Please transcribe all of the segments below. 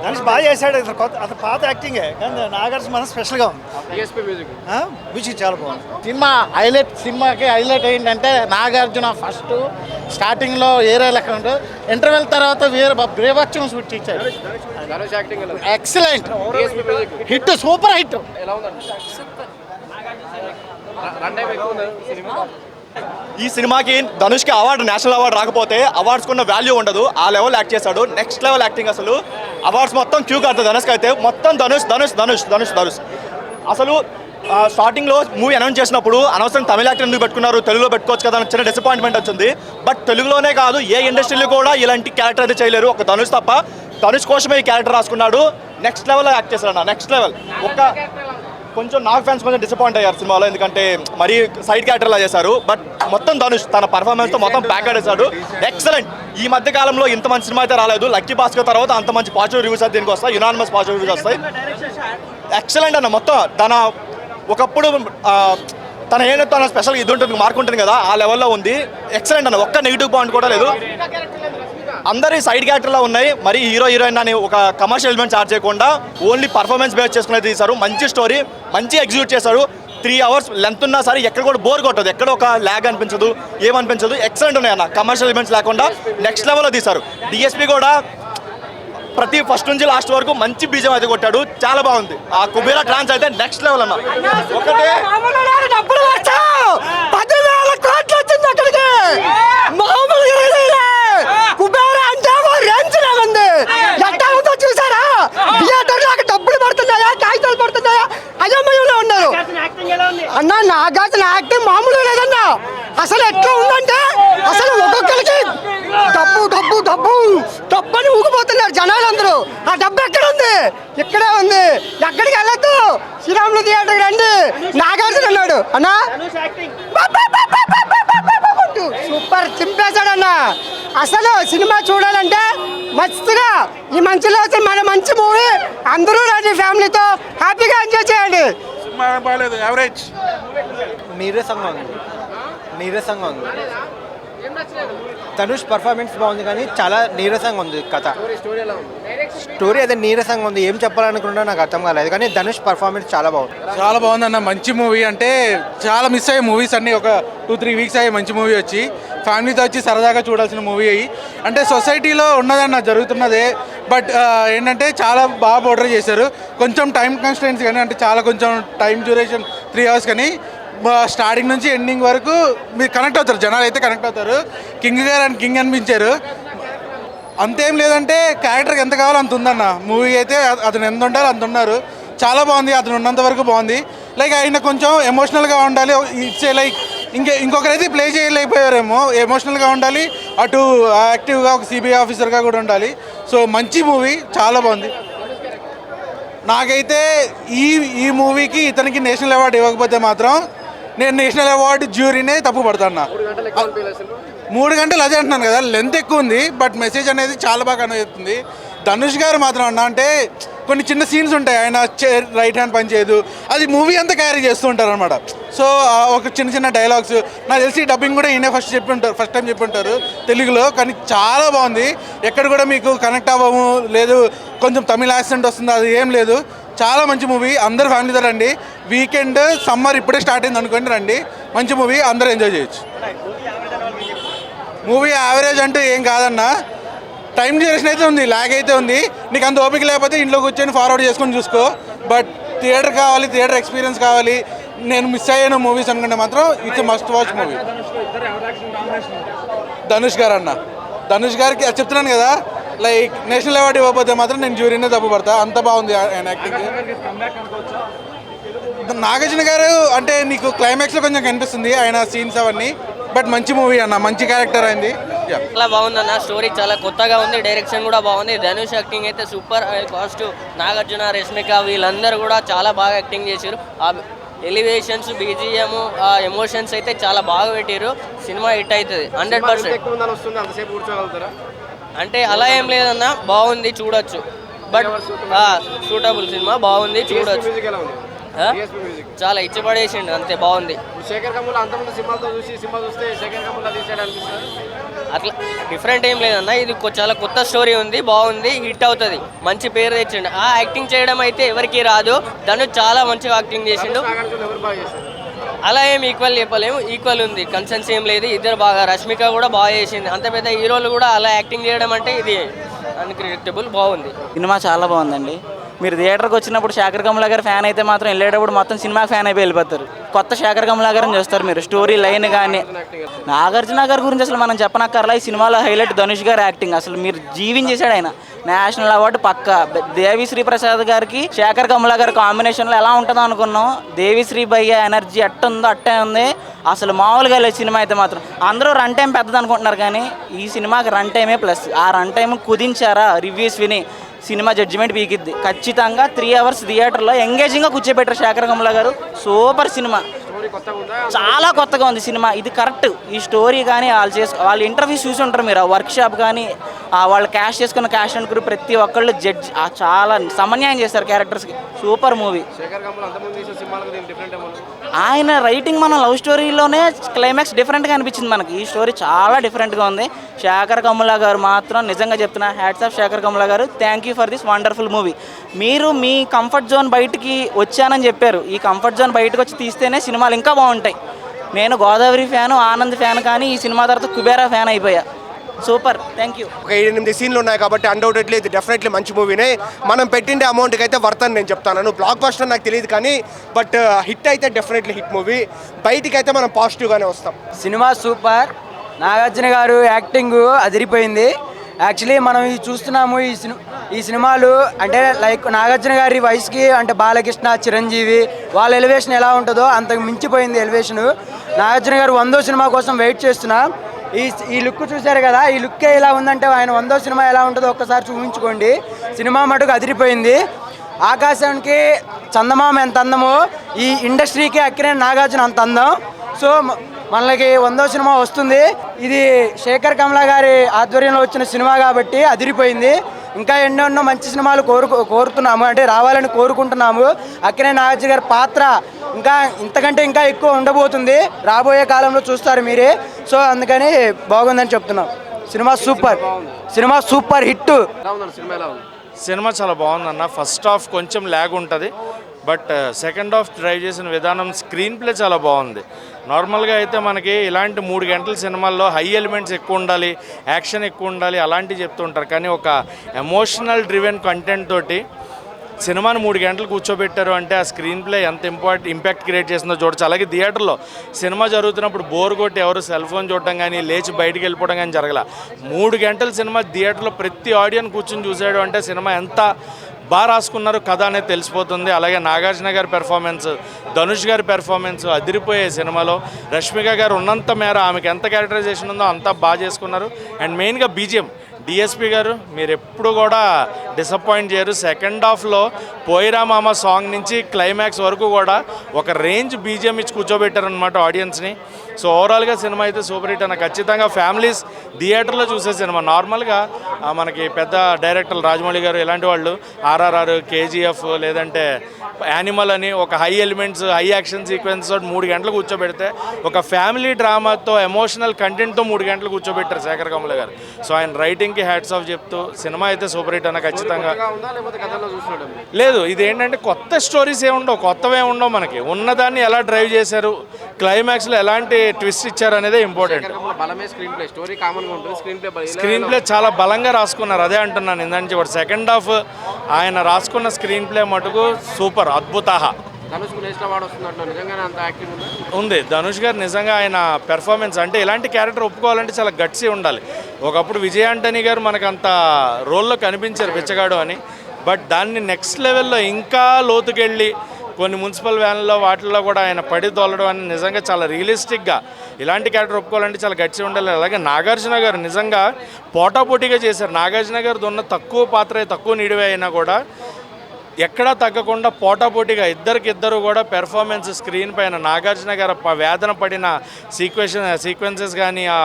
ధనుష్ బాగా చేశాడు. అతను పాత యాక్టింగే కానీ నాగార్జున మనం స్పెషల్గా ఉంది. మ్యూజిక్ చాలా బాగుంది. సినిమాకి హైలైట్ ఏంటంటే నాగార్జున ఫస్ట్ స్టార్టింగ్లో ఏరే లెక్క ఉంటుంది, ఇంటర్వెల్ తర్వాత వేరే బ్రేవచ్చం షూట్ చేశాడు. Excellent hit, super hit. ఈ సినిమాకి ధనుష్కి అవార్డు, నేషనల్ అవార్డు రాకపోతే అవార్డ్స్ కున్న వాల్యూ ఉండదు. ఆ లెవెల్ యాక్ట్ చేశాడు, నెక్స్ట్ లెవెల్ యాక్టింగ్. అసలు అవార్డ్స్ మొత్తం క్యూ కడుతుంది ధనుష్కి అయితే. మొత్తం ధనుష్ ధనుష్ ధనుష్ ధనుష్ ధనుష్. అసలు స్టార్టింగ్లో మూవీ అనౌన్స్ చేసినప్పుడు అనవసరం తమిళ యాక్టర్ ఎందుకు పెట్టుకున్నారు, తెలుగులో పెట్టుకోవచ్చు కదా అని చిన్న డిసప్పాయింట్మెంట్ వచ్చింది. బట్ తెలుగులోనే కాదు, ఏ ఇండస్ట్రీలో కూడా ఇలాంటి క్యారెక్టర్ అయితే చేయలేరు, ఒక ధనుష్ తప్ప. ధనుష్ కోసమే ఈ క్యారెక్టర్ రాసుకున్నాడు. నెక్స్ట్ లెవెల్లో యాక్ట్ చేశాడు, నెక్స్ట్ లెవెల్. కొంచెం నాగ్ ఫ్యాన్స్ కొంచెం డిసప్పాయింట్ అయ్యారు సినిమాలో, ఎందుకంటే మరీ సైడ్ క్యారెక్టర్లా చేశారు. బట్ మొత్తం ధనుష్ తన పర్ఫార్మెన్స్తో మొత్తం ప్యాక్ ఆడేశాడు. ఎక్సలెంట్. ఈ మధ్య కాలంలో ఇంత మంచి సినిమా అయితే రాలేదు. లక్కీ భాస్కర్ తర్వాత అంత మంచి పాజిటివ్ రివ్యూస్ అయితే దీనికి వస్తాయి, యునానిమస్ పాజిటివ్ రివ్యూస్ వస్తాయి. ఎక్సలెంట్ అన్న. మొత్తం తన ఒకప్పుడు తన ఏదైతే తన స్పెషల్గా ఇది ఉంటుంది, మార్క్ ఉంటుంది కదా, ఆ లెవెల్లో ఉంది. ఎక్సలెంట్ అన్న. ఒక్క నెగిటివ్ పాయింట్ కూడా లేదు. అందరి సైడ్ క్యారెక్టర్లా ఉన్నాయి. మరి హీరో హీరోయిన్ అని ఒక కమర్షియల్ ఎలిమెంట్ చార్జ్ చేయకుండా ఓన్లీ పర్ఫార్మెన్స్ బేస్ చేసుకునే తీశారు. మంచి స్టోరీ, మంచి ఎగ్జిక్యూట్ చేశారు. 3 hours లెంత్ ఉన్నా సరే ఎక్కడ కూడా బోర్ కొట్టదు, ఎక్కడ ఒక ల్యాగ్ అనిపించదు, ఏమనిపించదు. ఎక్సలెంట్ ఉన్నాయి అన్న. కమర్షియల్ ఎలిమెంట్స్ లేకుండా నెక్స్ట్ లెవెల్లో తీశారు. డిఎస్పీ కూడా ప్రతి ఫస్ట్ నుంచి లాస్ట్ వరకు మంచి బీజం అయితే కొట్టాడు, చాలా బాగుంది. ఆ కుబేరా ట్రాన్స్ అయితే నెక్స్ట్ లెవెల్ అన్న. ఒకటే కుబేరా అంటే రేంజ్ ఉంది. ఎట్టా ఉందో చూసారా? థియేటర్ లాగా డబ్బులు పడుతున్నాయా, కాగితాలు పడుతున్నాయా, అయోమయంలో ఉన్నారు అన్న. నాగార్జున యాక్టింగ్ మామూలు లేదన్నా. అసలు ఎట్లా ఉందంటే అసలు ఒక్కొక్కరికి డబ్బు డబ్బు డబ్బు డబ్బు అని ఊగిపోతున్నారు జనాలందరూ. ఆ డబ్బు ఎక్కడ ఉంది? ఇక్కడే ఉంది. ఎక్కడికి వెళ్ళొద్దు, శ్రీరాములు థియేటర్కి రండి. నాగార్జున అన్నాడు అన్నా, సూపర్ చింపేశాడు అన్న. అసలు సినిమా చూడాలంటే మస్తుగా ఈ మంచిలో మన మంచి మూవీ, అందరూ రండి ఫ్యామిలీతో హ్యాపీగా ఎంజాయ్ చేయండి. యావరేజ్, నీరసంగా ఉంది. ధనుష్ పర్ఫార్మెన్స్ బాగుంది కానీ చాలా నీరసంగా ఉంది కథ. స్టోరీ అదే నీరసంగా ఉంది. ఏం చెప్పాలనుకుంటున్నా నాకు అర్థం కాలేదు, కానీ ధనుష్ పర్ఫార్మెన్స్ చాలా బాగుంది అన్న. మంచి మూవీ. అంటే చాలా మిస్ అయ్యే మూవీస్ అన్నీ ఒక 2-3 weeks అయ్యే మంచి మూవీ వచ్చి ఫ్యామిలీతో వచ్చి సరదాగా చూడాల్సిన మూవీ అయ్యి. అంటే సొసైటీలో ఉన్నదన్న జరుగుతున్నదే, బట్ ఏంటంటే చాలా బాగా బోర్డర్ చేశారు. కొంచెం టైం కన్స్టెంట్స్ కానీ, అంటే చాలా కొంచెం టైం డ్యూరేషన్ 3 hours కానీ స్టార్టింగ్ నుంచి ఎండింగ్ వరకు మీరు కనెక్ట్ అవుతారు. జనాలు అయితే కనెక్ట్ అవుతారు. కింగ్ గారు అని కింగ్ అనిపించారు. అంతేం లేదంటే క్యారెక్టర్కి ఎంత కావాలో అంత ఉందన్న. మూవీ అయితే అతను ఎంత ఉండాలో అంత ఉన్నారు. చాలా బాగుంది. అతను ఉన్నంత వరకు బాగుంది. లైక్ ఆయన కొంచెం ఎమోషనల్గా ఉండాలి. ఇట్సే లైక్ ఇంకొకరైతే ప్లే చేయలేకపోయారేమో. ఎమోషనల్గా ఉండాలి, అటు యాక్టివ్గా ఒక సిబిఐ ఆఫీసర్గా కూడా ఉండాలి. సో మంచి మూవీ, చాలా బాగుంది. నాకైతే ఈ మూవీకి ఇతనికి నేషనల్ అవార్డు ఇవ్వకపోతే మాత్రం నేను నేషనల్ అవార్డు జ్యూరీనే తప్పు పడతాను. 3 గంటలు అదే అంటున్నాను కదా, లెంత్ ఎక్కువ ఉంది, బట్ మెసేజ్ అనేది చాలా బాగా కనబడుతుంది. ధనుష్ గారు మాత్రం అన్న అంటే కొన్ని చిన్న సీన్స్ ఉంటాయి, ఆయన రైట్ హ్యాండ్ పని చేయదు, అది మూవీ అంతా క్యారీ చేస్తూ ఉంటారు అనమాట. సో ఒక చిన్న డైలాగ్స్ నాకు తెలిసి డబ్బింగ్ కూడా ఈయనే ఫస్ట్ టైం చెప్పి ఉంటారు తెలుగులో. కానీ చాలా బాగుంది. ఎక్కడ కూడా మీకు కనెక్ట్ అవ్వము లేదు, కొంచెం తమిళ యాక్సెంట్ వస్తుంది, అది ఏం లేదు. చాలా మంచి మూవీ. అందరు ఫ్యామిలీతో రండి. వీకెండ్ సమ్మర్ ఇప్పుడే స్టార్ట్ అయింది అనుకోండి, రండి. మంచి మూవీ, అందరూ ఎంజాయ్ చేయొచ్చు. మూవీ యావరేజ్ అంటూ ఏం కాదన్న. టైం డ్యూరేషన్ అయితే ఉంది, ల్యాగ్ అయితే ఉంది. నీకు అంత ఓపిక లేకపోతే ఇంట్లో కూర్చొని ఫార్వర్డ్ చేసుకొని చూసుకో. బట్ థియేటర్ కావాలి, థియేటర్ ఎక్స్పీరియన్స్ కావాలి, నేను మిస్ అయ్యాను మూవీస్ అనుకుంటే మాత్రం it's must watch movie. Dhanush గారు అన్న, ధనుష్ గారికి చెప్తున్నాను కదా, లైక్ నేషనల్ అవార్డు ఇవ్వకపోతే మాత్రం నేను జ్యూరీనే తప్పు పడతా. అంత బాగుంది ఆయన యాక్టింగ్. నాగార్జున గారు అంటే నీకు క్లైమాక్స్లో కొంచెం కనిపిస్తుంది ఆయన సీన్స్ అవన్నీ, బట్ మంచి మూవీ అన్న, మంచి క్యారెక్టర్ అయింది. చాలా బాగుంది అన్న. స్టోరీ చాలా కొత్తగా ఉంది, డైరెక్షన్ కూడా బాగుంది. ధనుష్ యాక్టింగ్ అయితే సూపర్. కాస్ట్యూమ్ నాగార్జున, రష్మిక వీళ్ళందరూ కూడా చాలా బాగా యాక్టింగ్ చేశారు. ఆ ఎలివేషన్స్, బీజిఎం, ఆ ఎమోషన్స్ అయితే చాలా బాగా పెట్టారు. సినిమా హిట్ అవుతుంది 100%. అంటే అలా ఏం లేదన్న, బాగుంది, చూడొచ్చు. బట్ సూటబుల్ సినిమా, బాగుంది, చూడొచ్చు. చాలా ఇచ్చిపడేసిండు, అంతే. బాగుంది. శేఖర్ కమల్ అంతమంది సినిమాలతో చూసి సినిమా చూస్తే శేఖర్ కమల్ తీసాడు అనిపిస్తుంది. అట్లా డిఫరెంట్ ఏం లేదన్న, ఇది చాలా కొత్త స్టోరీ ఉంది, బాగుంది, హిట్ అవుతుంది, మంచి పేరు తెచ్చిండు. ఆ యాక్టింగ్ చేయడం అయితే ఎవరికి రాదు, ధనుష్ చాలా మంచిగా యాక్టింగ్ చేసిండు. అలా ఏం ఈక్వల్ చెప్పలేము, ఈక్వల్ ఉంది, కన్సెన్స్ ఏం లేదు, ఇద్దరు బాగా. రష్మిక కూడా బాగా చేసింది, అంత పెద్ద హీరోలు కూడా అలా యాక్టింగ్ చేయడం అంటే ఇది అన్క్రిడిక్టబుల్, బాగుంది. సినిమా చాలా బాగుందండి. మీరు థియేటర్కి వచ్చినప్పుడు శేఖర్ కమలా గారు ఫ్యాన్ అయితే మాత్రం వెళ్ళేటప్పుడు మొత్తం సినిమా ఫ్యాన్ అయిపోయి వెళ్ళిపోతారు. కొత్త శేఖర్ కమలా గారిని చూస్తారు మీరు. స్టోరీ లైన్ కానీ నాగార్జున గారి గురించి అసలు మనం చెప్పనక్కర్లా. ఈ సినిమాలో హైలైట్ ధనుష్ గారి యాక్టింగ్. అసలు మీరు జీవించేశాడు ఆయన. నేషనల్ అవార్డు పక్క. దేవిశ్రీ ప్రసాద్ గారికి శేఖర్ కమలా గారి కాంబినేషన్లో ఎలా ఉంటుందో అనుకున్నాం. దేవిశ్రీ భయ్య ఎనర్జీ అట్టుందో అట్టే ఉంది. అసలు మామూలుగా లేదు సినిమా అయితే మాత్రం. అందరూ రన్ టైం పెద్దది అనుకుంటున్నారు కానీ ఈ సినిమాకి రన్ టైమే ప్లస్. ఆ రన్ టైం కుదించారా రివ్యూస్ విని సినిమా జడ్జిమెంట్ పీకిద్ది ఖచ్చితంగా. 3 అవర్స్ థియేటర్లో ఎంగేజింగ్గా కూర్చోబెట్టారు శేఖర్ కమలా గారు. సూపర్ సినిమా, చాలా కొత్తగా ఉంది సినిమా. ఇది కరెక్ట్. ఈ స్టోరీ కానీ వాళ్ళు ఇంటర్వ్యూస్ చూసి ఉంటారు మీరు. వర్క్ షాప్ కానీ వాళ్ళు క్యాష్ చేసుకున్న క్యాష్ అండ్ క్రూ ప్రతి ఒక్కళ్ళు జడ్జ్ చాలా సమన్యాయం చేస్తారు క్యారెక్టర్స్కి. Super movie. ఆయన రైటింగ్ మన లవ్ స్టోరీలోనే క్లైమాక్స్ డిఫరెంట్గా అనిపించింది మనకి. ఈ స్టోరీ చాలా డిఫరెంట్గా ఉంది. శేఖర్ కమలా గారు మాత్రం నిజంగా చెప్తున్నా, హ్యాట్స్ ఆఫ్ శేఖర్ కమలా గారు. Thank you for this wonderful movie. మీరు మీ కంఫర్ట్ జోన్ బయటికి వచ్చానని చెప్పారు. ఈ కంఫర్ట్ జోన్ బయటకు వచ్చి తీస్తేనే సినిమాలు ఇంకా బాగుంటాయి. నేను గోదావరి ఫ్యాను, ఆనంద్ ఫ్యాన్, కానీ ఈ సినిమా తర్వాత కుబేరా ఫ్యాన్ అయిపోయా. Super, thank you. ఒక 8 సీన్లు ఉన్నాయి కాబట్టి అన్డౌటెడ్లీ ఇది డెఫినెట్లీ మంచి మూవీనే. మనం పెట్టిండే అమౌంట్కి అయితే వర్త్ అని నేను చెప్తాను. బ్లాక్ బస్టర్ నాకు తెలియదు కానీ బట్ హిట్ అయితే డెఫినెట్లీ హిట్ మూవీ. బయటికి అయితే మనం పాజిటివ్గానే వస్తాం. Cinema super. నాగార్జున గారు యాక్టింగ్ అదిరిపోయింది. యాక్చువల్లీ మనం ఇది చూస్తున్నాము. ఈ సినిమాలు అంటే లైక్ నాగార్జున గారి వయసుకి అంటే బాలకృష్ణ, చిరంజీవి వాళ్ళ ఎలివేషన్ ఎలా ఉంటుందో అంతకు మించిపోయింది ఎలివేషను. నాగార్జున గారు 100వ సినిమా కోసం వెయిట్ చేస్తున్నా. ఈ లుక్ చూశారు కదా, ఈ లుక్కే ఇలా ఉందంటే ఆయన 100వ సినిమా ఎలా ఉంటుందో ఒక్కసారి చూపించుకోండి. సినిమా మటుకు అదిరిపోయింది. ఆకాశానికి చందమామ ఎంత అందమో ఈ ఇండస్ట్రీకి అక్కినే నాగార్జున అంత అందం. సో మనకి 100వ సినిమా వస్తుంది. ఇది శేఖర్ కమలా గారి ఆధ్వర్యంలో వచ్చిన సినిమా కాబట్టి అదిరిపోయింది. ఇంకా ఎన్నెన్నో మంచి సినిమాలు కోరుతున్నాము, అంటే రావాలని కోరుకుంటున్నాము. అక్కినే నాగార్జున గారి పాత్ర ఇంకా ఇంతకంటే ఇంకా ఎక్కువ ఉండబోతుంది. రాబోయే కాలంలో చూస్తారు మీరే. సో అందుకని బాగుందని చెప్తున్నాం. Cinema super, cinema super hit. Cinema చాలా బాగుందన్న. ఫస్ట్ హాఫ్ కొంచెం ల్యాగ్ ఉంటుంది, బట్ సెకండ్ హాఫ్ డ్రైవ్ చేసిన విధానం, స్క్రీన్ ప్లే చాలా బాగుంది. నార్మల్గా అయితే మనకి ఇలాంటి 3 గంటల సినిమాల్లో హై ఎలిమెంట్స్ ఎక్కువ ఉండాలి, యాక్షన్ ఎక్కువ ఉండాలి అలాంటివి చెప్తుంటారు. కానీ ఒక ఎమోషనల్ డ్రివెన్ కంటెంట్ తోటి సినిమాని 3 గంటలు కూర్చోబెట్టారు అంటే ఆ స్క్రీన్ ప్లే ఎంత ఇంపాక్ట్ క్రియేట్ చేసిందో చూడొచ్చు. అలాగే థియేటర్లో సినిమా జరుగుతున్నప్పుడు బోర్ కొట్టి ఎవరు సెల్ ఫోన్ చూడటం కానీ లేచి బయటికి వెళ్ళిపోవడం కానీ జరగల. 3 గంటల సినిమా థియేటర్లో ప్రతి ఆడియన్స్ కూర్చొని చూసాడు అంటే సినిమా ఎంత బాగా రాసుకున్నారు కథ అనేది తెలిసిపోతుంది. అలాగే నాగార్జున గారి పెర్ఫార్మెన్స్, ధనుష్ గారి పెర్ఫార్మెన్స్ అదిరిపోయే సినిమాలో. రష్మిక గారు ఉన్నంత మేర ఆమెకి ఎంత క్యారెక్టరైజేషన్ ఉందో అంతా బాగా చేసుకున్నారు. అండ్ మెయిన్గా బీజిఎం, డిఎస్పి గారు మీరు ఎప్పుడు కూడా డిసప్పాయింట్ చేయరు. సెకండ్ హాఫ్లో పోయిరా మామ సాంగ్ నుంచి క్లైమాక్స్ వరకు కూడా ఒక రేంజ్ బీజిఎం ఇచ్చి కూర్చోబెట్టారనమాట ఆడియన్స్ని. సో ఓవరాల్గా సినిమా అయితే సూపర్ హిట్ అన్న. ఖచ్చితంగా ఫ్యామిలీస్ థియేటర్లో చూసే సినిమా. నార్మల్గా మనకి పెద్ద డైరెక్టర్లు రాజమౌళి గారు ఇలాంటి వాళ్ళు RRR, KGF లేదంటే యానిమల్ అని ఒక high elements, high action sequence 3 గంటలు కూర్చోబెడితే ఒక ఫ్యామిలీ డ్రామాతో ఎమోషనల్ కంటెంట్తో 3 గంటలు కూర్చోబెట్టారు శేఖర్ కమల గారు. సో ఆయన రైటింగ్కి హ్యాట్స్ ఆఫ్ చెప్తూ సినిమా అయితే సూపర్ హిట్ అన్న. ఖచ్చితంగా లేదు, ఇదేంటంటే కొత్త స్టోరీస్ ఏముండవు, కొత్తవే ఉండవు. మనకి ఉన్నదాన్ని ఎలా డ్రైవ్ చేశారు, క్లైమాక్స్లో ఎలాంటి ట్విస్ట్ ఇచ్చారు అనేది ఇంపార్టెంట్. స్క్రీన్ ప్లే చాలా బలంగా రాసుకున్నారు, అదే అంటున్నాను ఇందాక. కూడా సెకండ్ హాఫ్ ఆయన రాసుకున్న స్క్రీన్ ప్లే మటుకు సూపర్, అద్భుత ఉంది. ధనుష్ గారు నిజంగా ఆయన పెర్ఫార్మెన్స్ అంటే ఇలాంటి క్యారెక్టర్ ఒప్పుకోవాలంటే చాలా గట్సీ ఉండాలి. ఒకప్పుడు విజయ్ ఆంటనీ గారు మనకు అంత రోల్లో కనిపించారు బిచ్చగాడు అని, బట్ దాన్ని నెక్స్ట్ లెవెల్లో ఇంకా లోతుకెళ్ళి కొన్ని మున్సిపల్ వ్యాన్లో వాటిల్లో కూడా ఆయన పడి తోలడం అని నిజంగా చాలా రియలిస్టిక్గా ఇలాంటి క్యారెక్టర్ ఒప్పుకోవాలంటే చాలా గట్టిగా ఉండాలి. అలాగే నాగార్జున గారు నిజంగా పోటాపోటీగా చేశారు. నాగార్జున గారిది ఉన్న తక్కువ పాత్ర, తక్కువ నిడివే అయినా కూడా ఎక్కడా తగ్గకుండా పోటాపోటీగా ఇద్దరు కూడా పెర్ఫార్మెన్స్ స్క్రీన్ పైన నాగార్జున గారు వేదన పడిన సీక్వెన్సెస్ కానీ, ఆ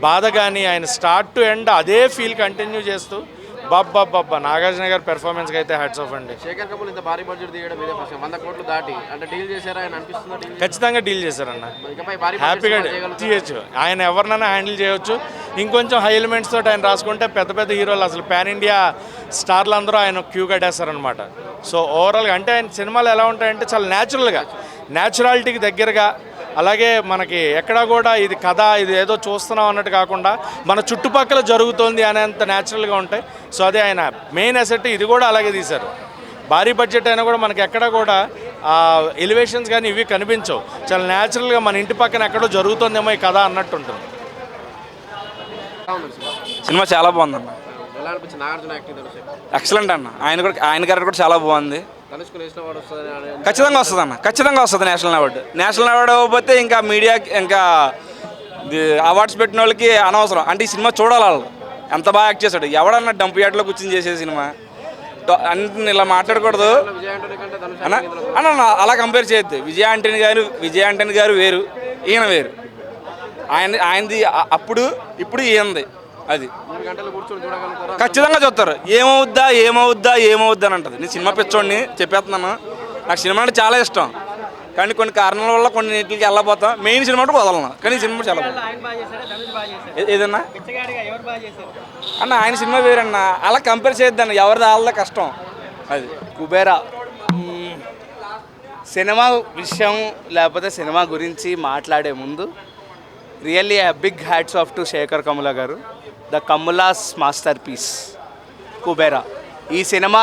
బాధ కానీ ఆయన స్టార్ట్ టు ఎండ్ అదే ఫీల్ కంటిన్యూ చేస్తూ బాబ్బా నాగార్జున గారి పెర్ఫార్మెన్స్కి అయితే హ్యాట్స్ ఆఫ్ అండి. శేఖర్ కపూర్ ఇంత భారీ బడ్జెట్ తీయడం ఇదే ఫస్ట్ 100 కోట్లు దాటి అంటే డీల్ చేశారా ఆయన అనిపిస్తుందా? ఖచ్చితంగా డీల్ చేశారన్న, ఇకపై భారీ హ్యాపీగా చేయొచ్చు. ఆయన ఎవరినైనా హ్యాండిల్ చేయొచ్చు. ఇంకొంచెం హై ఎలిమెంట్స్ తోటి ఆయన రాసుకుంటే పెద్ద పెద్ద హీరోలు అసలు పాన్ ఇండియా స్టార్లు అందరూ ఆయన క్యూ కట్టేస్తారనమాట. సో ఓవరాల్గా అంటే ఆయన సినిమాలు ఎలా ఉంటాయంటే చాలా న్యాచురల్గా, న్యాచురాలిటీకి దగ్గరగా, అలాగే మనకి ఎక్కడా కూడా ఇది కథ ఇది ఏదో చూస్తున్నాం అన్నట్టు కాకుండా మన చుట్టుపక్కల జరుగుతోంది అనేంత న్యాచురల్గా ఉంటాయి. సో అదే ఆయన మెయిన్ అసెట్. ఇది కూడా అలాగే తీశారు. భారీ బడ్జెట్ అయినా కూడా మనకి ఎక్కడ కూడా ఎలివేషన్స్ కానీ ఇవి కనిపించవు. చాలా న్యాచురల్గా మన ఇంటి పక్కన ఎక్కడో జరుగుతుందేమో ఈ కథ అన్నట్టు ఉంటుంది. సినిమా చాలా బాగుందన్న, ఎలా అనిపించింది నాగార్జున యాక్టింగ్? ఎక్సలెంట్ అన్న. ఆయన క్యారెక్టర్ కూడా చాలా బాగుంది. ధనుష్కు నేషనల్ అవార్డు వస్తుంది ఖచ్చితంగా వస్తుంది అన్న, ఖచ్చితంగా వస్తుంది నేషనల్ అవార్డు. నేషనల్ అవార్డు అవ్వకపోతే ఇంకా మీడియా ఇంకా అవార్డ్స్ పెట్టిన వాళ్ళకి అనవసరం. అంటే ఈ సినిమా చూడాలి వాళ్ళు ఎంత బాగా యాక్ట్ చేశాడు. ఎవడన్నా డంప్ యార్డ్లో కూర్చొని చేసే సినిమా అంటే ఇలా మాట్లాడకూడదు అన్న. అన్న అలా కంపేర్ చేయొద్దు. విజయ్ ఆంటనీ గారు వేరు, ఈయన వేరు. ఆయనది అప్పుడు ఇప్పుడు ఈయనది. అది ఖచ్చితంగా చూస్తారు. ఏమవుద్దా అని అంటది. నేను సినిమా పిచ్చోడిని చెప్పేస్తున్నాను. నాకు సినిమా అంటే చాలా ఇష్టం, కానీ కొన్ని కారణాల వల్ల కొన్నింటికి వెళ్ళబోతాం. మెయిన్ సినిమా అంటే వదలను, కానీ ఈ సినిమా చాలా ఏదన్నా అన్న ఆయన సినిమా వేరన్న. అలా కంపేర్ చేయొద్దన్న, ఎవరిది వాళ్ళదే కష్టం. అది కుబేరా సినిమా విషయం లేకపోతే సినిమా గురించి మాట్లాడే ముందు really big hats off to Shekhar Kammula garu. The Kammula's masterpiece Kuberaa. ఈ సినిమా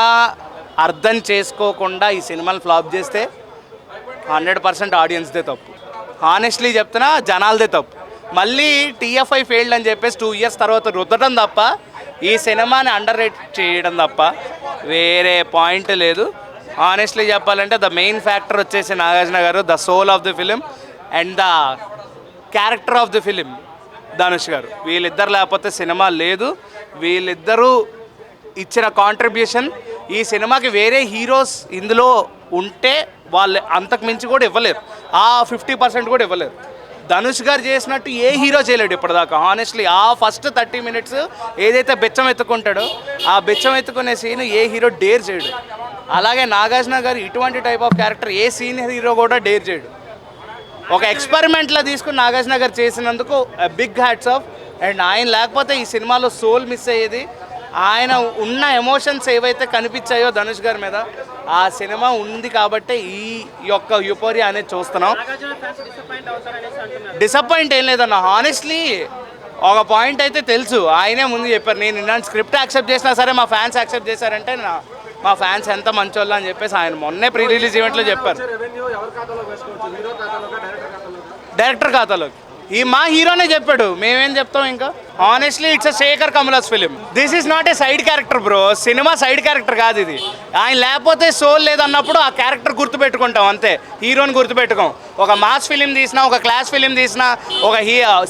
అర్థం చేసుకోకుండా ఈ సినిమాని ఫ్లాప్ చేస్తే 100% ఆడియన్స్దే తప్పు. హానెస్ట్లీ చెప్తున్నా, జనాలదే తప్పు. మళ్ళీ TFI ఫెయిల్డ్ అని చెప్పేసి 2 years తర్వాత రుద్దడం తప్ప ఈ సినిమాని అండర్ రేట్ చేయడం తప్ప వేరే పాయింట్ లేదు. హానెస్ట్లీ చెప్పాలంటే ద మెయిన్ ఫ్యాక్టర్ వచ్చేసి నాగార్జున గారు, the soul of the film and the character of the film Dhanush గారు. వీళ్ళిద్దరు లేకపోతే సినిమా లేదు. వీళ్ళిద్దరూ ఇచ్చిన కాంట్రిబ్యూషన్ ఈ సినిమాకి వేరే హీరోస్ ఇందులో ఉంటే వాళ్ళు అంతకు మించి కూడా ఇవ్వలేరు. ఆ 50% కూడా ఇవ్వలేరు. ధనుష్ గారు చేసినట్టు ఏ హీరో చేయలేడు ఇప్పటిదాకా. హానెస్ట్లీ ఆ ఫస్ట్ 30 minutes ఏదైతే బెచ్చం ఎత్తుకుంటాడో ఆ బెచ్చం ఎత్తుకునే సీన్ ఏ హీరో డేర్ చేయడు. అలాగే నాగార్జున గారు ఇటువంటి type of character a senior hero కూడా డేర్ చేయడు. ఒక ఎక్స్పెరిమెంట్లో తీసుకుని నాగార్జున గారు చేసినందుకు బిగ్ హ్యాట్స్ ఆఫ్. అండ్ ఆయన లేకపోతే ఈ సినిమాలో సోల్ మిస్ అయ్యేది. ఆయన ఉన్న ఎమోషన్స్ ఏవైతే కనిపించాయో ధనుష్ గారి మీద, ఆ సినిమా ఉంది కాబట్టి ఈ యొక్క యూపోరియా అనేది చూస్తున్నాం. డిసప్పాయింట్ ఏం లేదన్న. హానెస్ట్లీ ఒక పాయింట్ అయితే తెలుసు, ఆయనే ముందు చెప్పారు. నేను ఇలాంటి స్క్రిప్ట్ యాక్సెప్ట్ చేసినా సరే మా ఫ్యాన్స్ యాక్సెప్ట్ చేశారంటే మా ఫ్యాన్స్ ఎంత మంచోళ్ళు అని చెప్పేసి ఆయన మొన్నే ప్రీ రిలీజ్ ఈవెంట్లో చెప్పారు. డైరెక్టర్ ఖాతాలోకి మా హీరోనే చెప్పాడు, మేమేం చెప్తాం ఇంకా. Honestly it's a Shekhar Kammula's film. This is not a side character bro. Cinema side character కాదు ఇది. ఆయన లేకపోతే సోల్ లేదన్నప్పుడు ఆ క్యారెక్టర్ గుర్తుపెట్టుకుంటాం అంతే. హీరోని గుర్తుపెట్టుకోం. ఒక మాస్ ఫిలిం తీసినా, ఒక క్లాస్ ఫిలిం తీసినా, ఒక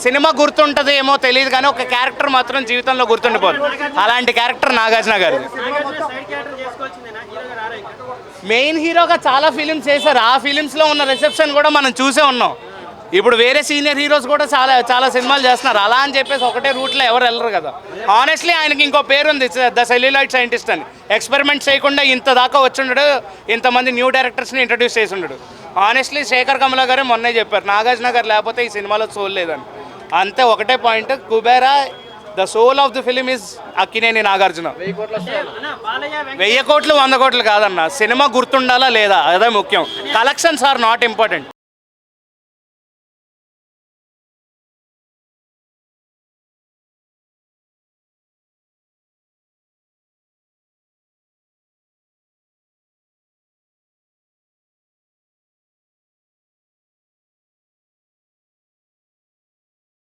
సినిమా గుర్తుంటుంది ఏమో తెలియదు, కానీ ఒక క్యారెక్టర్ మాత్రం జీవితంలో గుర్తుండిపోదు. అలాంటి క్యారెక్టర్ నాగార్జున గారు. మెయిన్ హీరోగా చాలా ఫిలిమ్స్ చేశారు. ఆ ఫిలిమ్స్లో ఉన్న రిసెప్షన్ కూడా మనం చూసే ఉన్నాం. ఇప్పుడు వేరే సీనియర్ హీరోస్ కూడా చాలా సినిమాలు చేస్తున్నారు. అలా అని చెప్పేసి ఒకటే రూట్లో ఎవరు వెళ్ళరు కదా. హానెస్ట్లీ ఆయనకి ఇంకో పేరు ఉంది, ద సెల్యులాయిడ్ సైంటిస్ట్ అని. ఎక్స్పెరిమెంట్ చేయకుండా ఇంత దాకా వచ్చిండడు, ఇంతమంది న్యూ డైరెక్టర్స్ని ఇంట్రడ్యూస్ చేసి ఉండడు. హానెస్ట్లీ శేఖర్ కమల గారే మొన్నే చెప్పారు, నాగార్జున గారు లేకపోతే ఈ సినిమాలో సోల్ లేదని. అంతే, ఒకటే point. Kubera the soul of the film is Akkineni Nagarjuna. 1000 కోట్లు 100 కోట్లు కాదన్న, సినిమా గుర్తుండాలా లేదా అదే ముఖ్యం. Collections are not important.